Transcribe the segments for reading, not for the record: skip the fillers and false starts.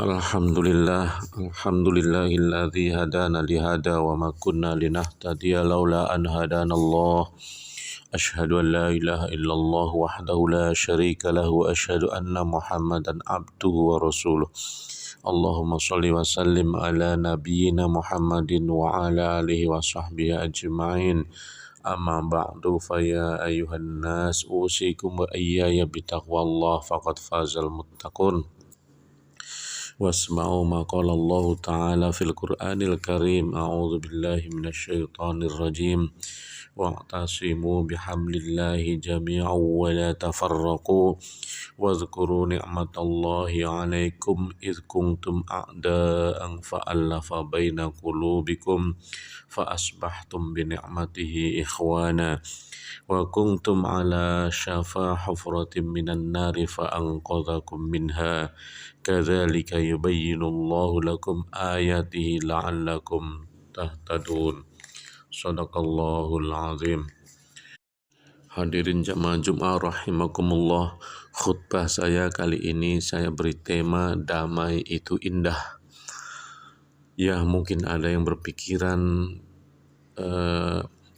Alhamdulillahilladzi hadana lihada wa ma kunna linahtadiya laula an hadanallah. Asyhadu an la ilaha illallah wahdahu la syarika lahu wa asyhadu anna Muhammadan abduhu wa rasuluh. Allahumma shalli wa sallim ala nabiyyina Muhammadin wa ala alihi wa sahbihi ajma'in. Amma ba'du fa ya ayyuhan nas usikum wa iyaya bitaqwallah faqad fazal muttaqun. Wasma'u ma qala Allah Ta'ala fil Qur'anil Karim. A'udzu billahi minasyaitonir rajim. Wa'tasimu bihablillahi jami'an wa la tafarraqu. Wadhkuru ni'matallahi 'alaikum idh kuntum a'da'an fa'alafa baina qulubikum fa asbahtum bi ni'matihi ikhwana wa kuntum 'ala syafa hufratin minan nari fa anqadhakum minha. Kadzalika yubayyinullahu lakum ayatihi la'allakum tahtadun. Shadaqallahul azim. Hadirin jamaah Jumat rahimakumullah. Khutbah saya kali ini saya beri tema damai itu indah. Ya, mungkin ada yang berpikiran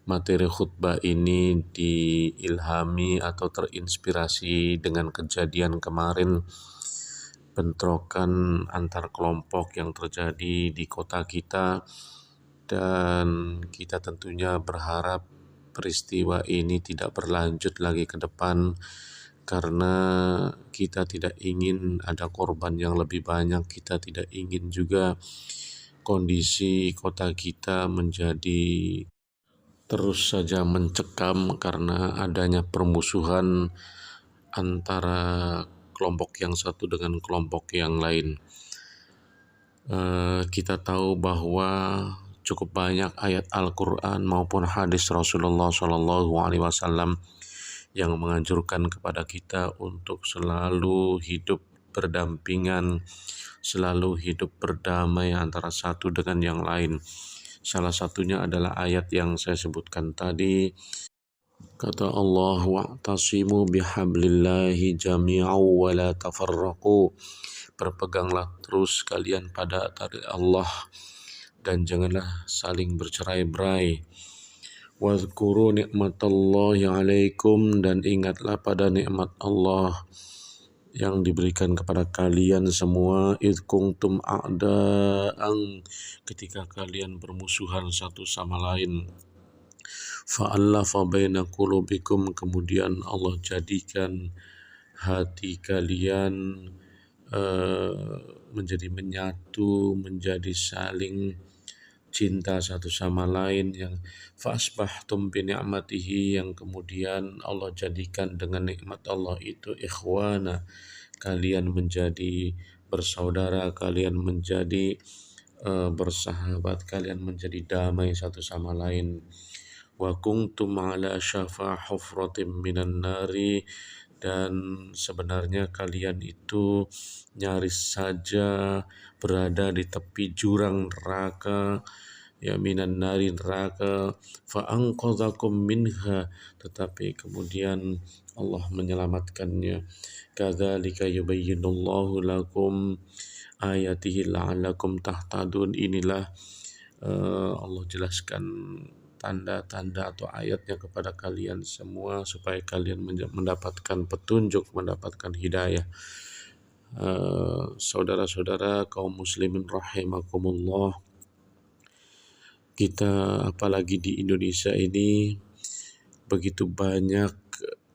materi khutbah ini diilhami atau terinspirasi dengan kejadian kemarin, bentrokan antar kelompok yang terjadi di kota kita, dan kita tentunya berharap peristiwa ini tidak berlanjut lagi ke depan karena kita tidak ingin ada korban yang lebih banyak. Kita tidak ingin juga kondisi kota kita menjadi terus saja mencekam karena adanya permusuhan antara kelompok yang satu dengan kelompok yang lain. Kita tahu bahwa cukup banyak ayat Al-Quran maupun hadis Rasulullah SAW yang menganjurkan kepada kita untuk selalu hidup berdampingan, selalu hidup berdamai antara satu dengan yang lain. Salah satunya adalah ayat yang saya sebutkan tadi. Kata Allah, wa'tasimu bihablillahi jami'an wa la tafarraqu. Berpeganglah terus kalian pada tali Allah dan janganlah saling bercerai-berai. Wadhkuru ni'matallahi 'alaikum, dan ingatlah pada nikmat Allah yang diberikan kepada kalian semua. Idh kuntum a'da'an, ketika kalian bermusuhan satu sama lain. Fa'alafa baina qulubikum, kemudian Allah jadikan hati kalian menjadi menyatu, menjadi saling cinta satu sama lain. Yang fa'asbahtum bi ni'matihi, yang kemudian Allah jadikan dengan nikmat Allah itu ikhwana, kalian menjadi bersaudara, kalian menjadi bersahabat, kalian menjadi damai satu sama lain. Wa kuntum ala syafa hufratin minan nari, dan sebenarnya kalian itu nyaris saja berada di tepi jurang neraka, ya minan nari, neraka, fa anqadhakum minha, tetapi kemudian Allah menyelamatkannya. Kadzalika yubayyinullahu lakum ayatihi la'allakum tahtadun. Inilah Allah jelaskan tanda-tanda atau ayatnya kepada kalian semua supaya kalian mendapatkan petunjuk, mendapatkan hidayah. Saudara-saudara kaum muslimin rahimakumullah, kita apalagi di Indonesia ini begitu banyak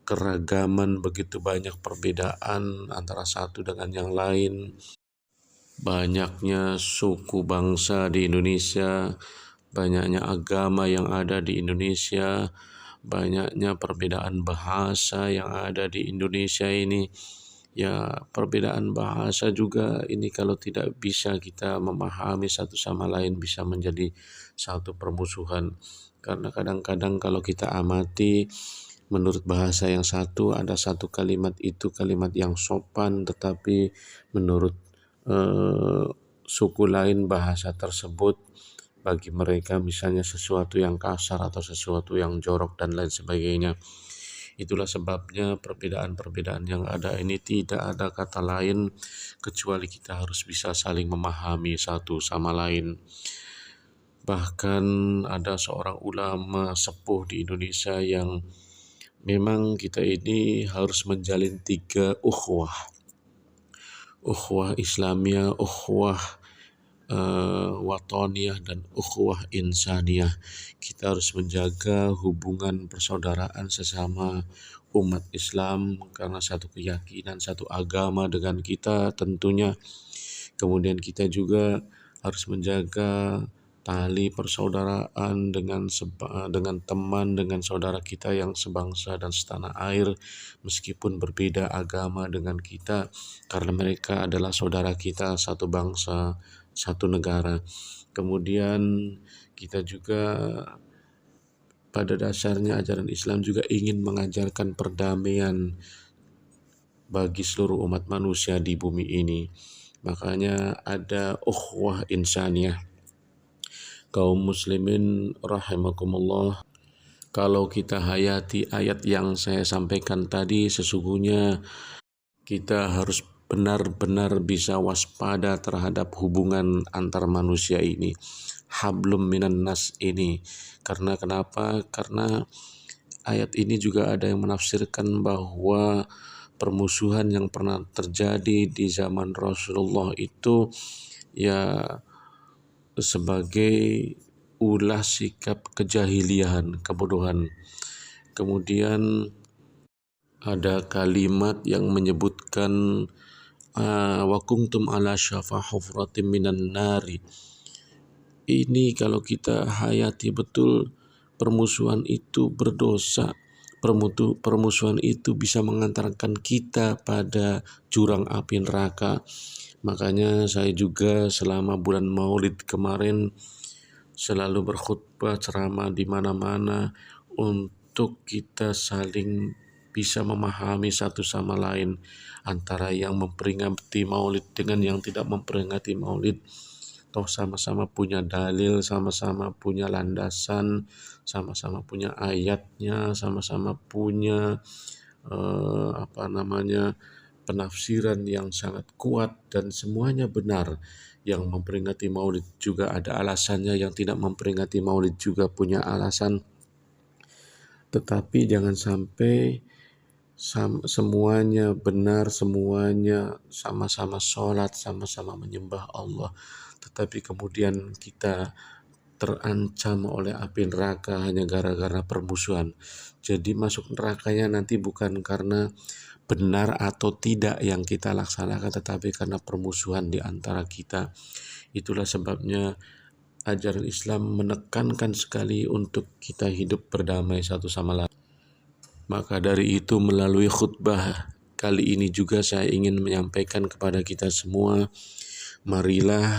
keragaman, begitu banyak perbedaan antara satu dengan yang lain. Banyaknya suku bangsa di Indonesia, banyaknya agama yang ada di Indonesia, banyaknya perbedaan bahasa yang ada di Indonesia ini. Ya, perbedaan bahasa juga ini kalau tidak bisa kita memahami satu sama lain bisa menjadi satu permusuhan. Karena kadang-kadang kalau kita amati, menurut bahasa yang satu ada satu kalimat itu kalimat yang sopan, tetapi menurut suku lain bahasa tersebut bagi mereka misalnya sesuatu yang kasar atau sesuatu yang jorok dan lain sebagainya. Itulah sebabnya perbedaan-perbedaan yang ada ini tidak ada kata lain kecuali kita harus bisa saling memahami satu sama lain. Bahkan ada seorang ulama sepuh di Indonesia yang memang kita ini harus menjalin 3 ukhuwah. Ukhuwah Islamiyah, ukhuwah watoniyah, dan ukhuwah insaniyah. Kita harus menjaga hubungan persaudaraan sesama umat Islam karena satu keyakinan, satu agama dengan kita tentunya. Kemudian kita juga harus menjaga tali persaudaraan dengan teman, dengan saudara kita yang sebangsa dan setanah air, meskipun berbeda agama dengan kita, karena mereka adalah saudara kita, satu bangsa, satu negara. Kemudian kita juga pada dasarnya ajaran Islam juga ingin mengajarkan perdamaian bagi seluruh umat manusia di bumi ini. Makanya ada ukhuwah insaniyah. Kaum muslimin rahimakumullah, kalau kita hayati ayat yang saya sampaikan tadi, sesungguhnya kita harus benar-benar bisa waspada terhadap hubungan antar manusia ini, hablum minan nas ini. Karena kenapa? Karena ayat ini juga ada yang menafsirkan bahwa permusuhan yang pernah terjadi di zaman Rasulullah itu ya sebagai ulah sikap kejahilian, kebodohan. Kemudian ada kalimat yang menyebutkan wa kuntum ala syafa hufratin minan nari. Ini kalau kita hayati betul, permusuhan itu berdosa. Permusuhan itu bisa mengantarkan kita pada jurang api neraka. Makanya saya juga selama bulan Maulid kemarin selalu berkhutbah, ceramah di mana-mana untuk kita saling bisa memahami satu sama lain, antara yang memperingati Maulid dengan yang tidak memperingati Maulid. Toh sama-sama punya dalil, sama-sama punya landasan, sama-sama punya ayatnya, sama-sama punya penafsiran yang sangat kuat dan semuanya benar. Yang memperingati Maulid juga ada alasannya, yang tidak memperingati Maulid juga punya alasan. Tetapi jangan sampai semuanya benar, semuanya sama-sama sholat, sama-sama menyembah Allah, tetapi kemudian kita terancam oleh api neraka hanya gara-gara permusuhan. Jadi masuk nerakanya nanti bukan karena benar atau tidak yang kita laksanakan, tetapi karena permusuhan di antara kita. Itulah sebabnya ajaran Islam menekankan sekali untuk kita hidup berdamai satu sama lain. Maka dari itu melalui khutbah kali ini juga saya ingin menyampaikan kepada kita semua, marilah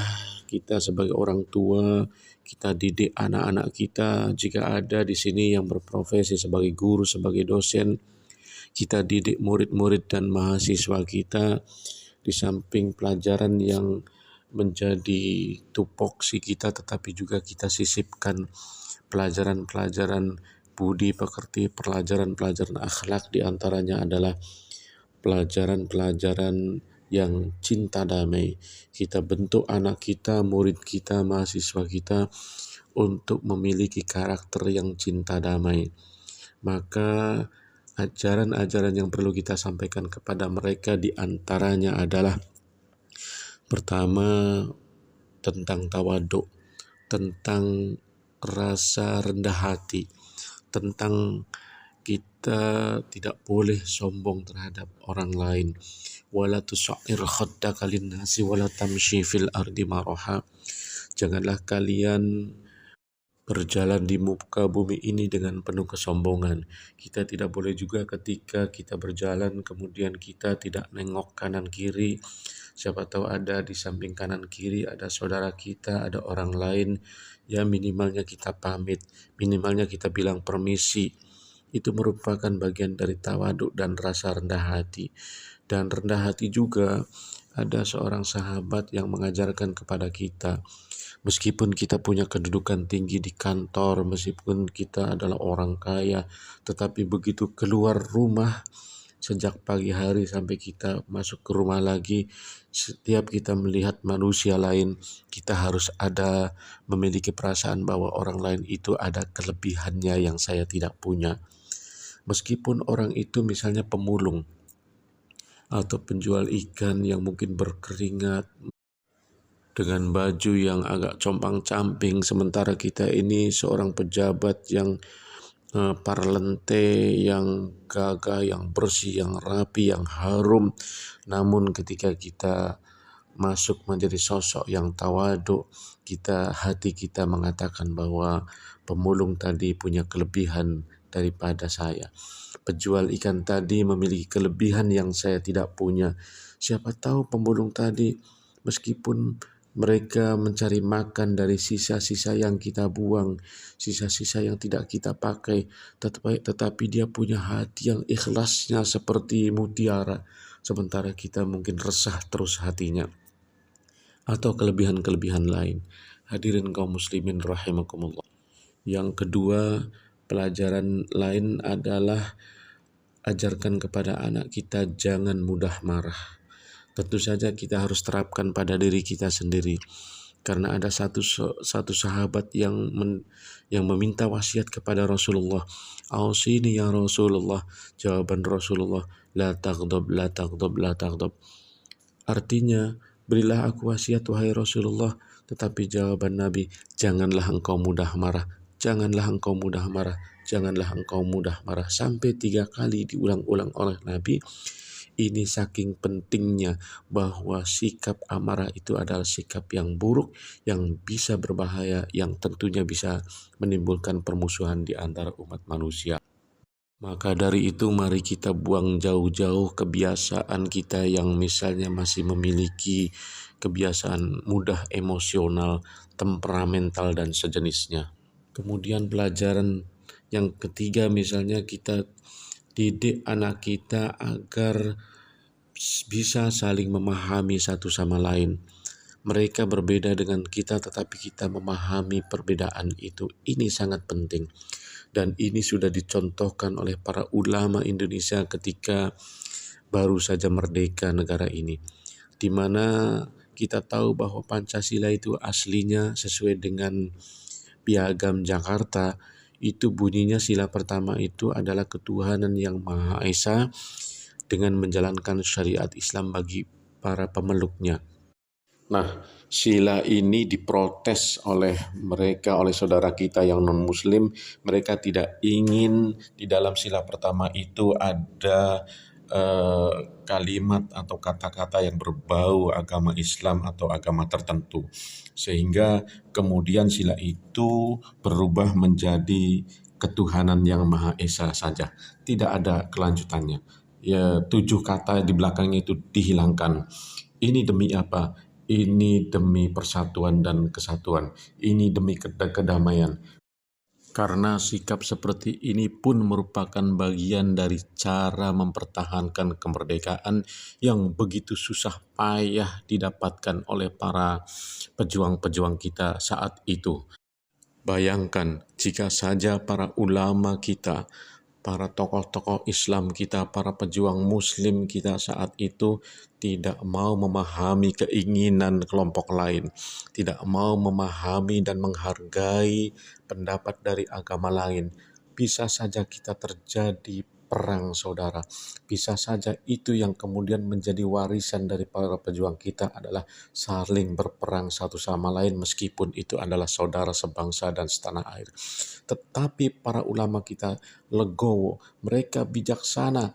kita sebagai orang tua, kita didik anak-anak kita. Jika ada di sini yang berprofesi sebagai guru, sebagai dosen, kita didik murid-murid dan mahasiswa kita. Di samping pelajaran yang menjadi tupoksi kita, tetapi juga kita sisipkan pelajaran-pelajaran budi pekerti, pelajaran-pelajaran akhlak. Di antaranya adalah pelajaran-pelajaran yang cinta damai. Kita bentuk anak kita, murid kita, mahasiswa kita untuk memiliki karakter yang cinta damai. Maka ajaran-ajaran yang perlu kita sampaikan kepada mereka di antaranya adalah pertama, tentang tawaduk, tentang rasa rendah hati, tentang kita tidak boleh sombong terhadap orang lain. Wala tusa'ir khaddaka linnasi wala tamshi fil ardi maraha. Janganlah kalian berjalan di muka bumi ini dengan penuh kesombongan. Kita tidak boleh juga ketika kita berjalan kemudian kita tidak nengok kanan kiri. Siapa tahu ada di samping kanan kiri ada saudara kita, ada orang lain. Ya minimalnya kita pamit, minimalnya kita bilang permisi. Itu merupakan bagian dari tawaduk dan rasa rendah hati. Dan rendah hati juga ada seorang sahabat yang mengajarkan kepada kita Meskipun kita punya kedudukan tinggi di kantor, meskipun kita adalah orang kaya, tetapi begitu keluar rumah, sejak pagi hari sampai kita masuk ke rumah lagi, setiap kita melihat manusia lain, kita harus ada memiliki perasaan bahwa orang lain itu ada kelebihannya yang saya tidak punya. Meskipun orang itu misalnya pemulung atau penjual ikan yang mungkin berkeringat dengan baju yang agak compang-camping, sementara kita ini seorang pejabat yang parlente, yang gagah, yang bersih, yang rapi, yang harum. Namun ketika kita masuk menjadi sosok yang tawaduk, hati kita mengatakan bahwa pemulung tadi punya kelebihan daripada saya. Penjual ikan tadi memiliki kelebihan yang saya tidak punya. Siapa tahu pemulung tadi, meskipun mereka mencari makan dari sisa-sisa yang kita buang, sisa-sisa yang tidak kita pakai, tetapi dia punya hati yang ikhlasnya seperti mutiara, sementara kita mungkin resah terus hatinya, atau kelebihan-kelebihan lain. Hadirin kaum muslimin rahimakumullah. Yang kedua, pelajaran lain adalah ajarkan kepada anak kita jangan mudah marah. Tentu saja kita harus terapkan pada diri kita sendiri. Karena ada satu sahabat yang meminta wasiat kepada Rasulullah. Ausini ya Rasulullah. Jawaban Rasulullah, la taghdab, la taghdab, la taghdab. Artinya, berilah aku wasiat wahai Rasulullah. Tetapi jawaban Nabi, janganlah engkau mudah marah. Janganlah engkau mudah marah. Janganlah engkau mudah marah. Sampai 3 kali diulang-ulang oleh Nabi. Ini saking pentingnya bahwa sikap amarah itu adalah sikap yang buruk, yang bisa berbahaya, yang tentunya bisa menimbulkan permusuhan di antara umat manusia. Maka dari itu mari kita buang jauh-jauh kebiasaan kita yang misalnya masih memiliki kebiasaan mudah emosional, temperamental, dan sejenisnya. Kemudian pelajaran yang ketiga, misalnya kita didik anak kita agar bisa saling memahami satu sama lain. Mereka berbeda dengan kita, tetapi kita memahami perbedaan itu. Ini sangat penting. Dan ini sudah dicontohkan oleh para ulama Indonesia ketika baru saja merdeka negara ini. Di mana kita tahu bahwa Pancasila itu aslinya sesuai dengan Piagam Jakarta, itu bunyinya sila pertama itu adalah ketuhanan yang Maha Esa dengan menjalankan syariat Islam bagi para pemeluknya. Nah, sila ini diprotes oleh mereka, oleh saudara kita yang non-muslim. Mereka tidak ingin di dalam sila pertama itu ada kalimat atau kata-kata yang berbau agama Islam atau agama tertentu. Sehingga kemudian sila itu berubah menjadi ketuhanan yang Maha Esa saja. Tidak ada kelanjutannya. Ya, 7 kata di belakangnya itu dihilangkan. Ini demi apa? Ini demi persatuan dan kesatuan. Ini demi kedamaian. Karena sikap seperti ini pun merupakan bagian dari cara mempertahankan kemerdekaan yang begitu susah payah didapatkan oleh para pejuang-pejuang kita saat itu. Bayangkan jika saja para ulama kita, para tokoh-tokoh Islam kita, para pejuang Muslim kita saat itu tidak mau memahami keinginan kelompok lain, tidak mau memahami dan menghargai pendapat dari agama lain. Bisa saja kita terjadi perang, saudara. Bisa saja itu yang kemudian menjadi warisan dari para pejuang kita adalah saling berperang satu sama lain meskipun itu adalah saudara sebangsa dan setanah air. Tetapi para ulama kita legowo, mereka bijaksana,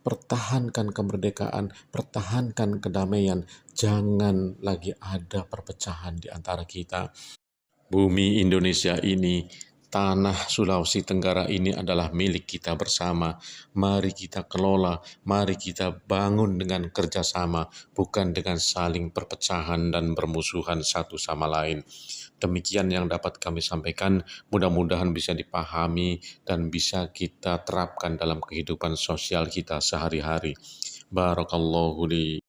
pertahankan kemerdekaan, pertahankan kedamaian, jangan lagi ada perpecahan di antara kita. Bumi Indonesia ini, tanah Sulawesi Tenggara ini adalah milik kita bersama. Mari kita kelola, mari kita bangun dengan kerjasama, bukan dengan saling perpecahan dan bermusuhan satu sama lain. Demikian yang dapat kami sampaikan, mudah-mudahan bisa dipahami dan bisa kita terapkan dalam kehidupan sosial kita sehari-hari. Barakallahu li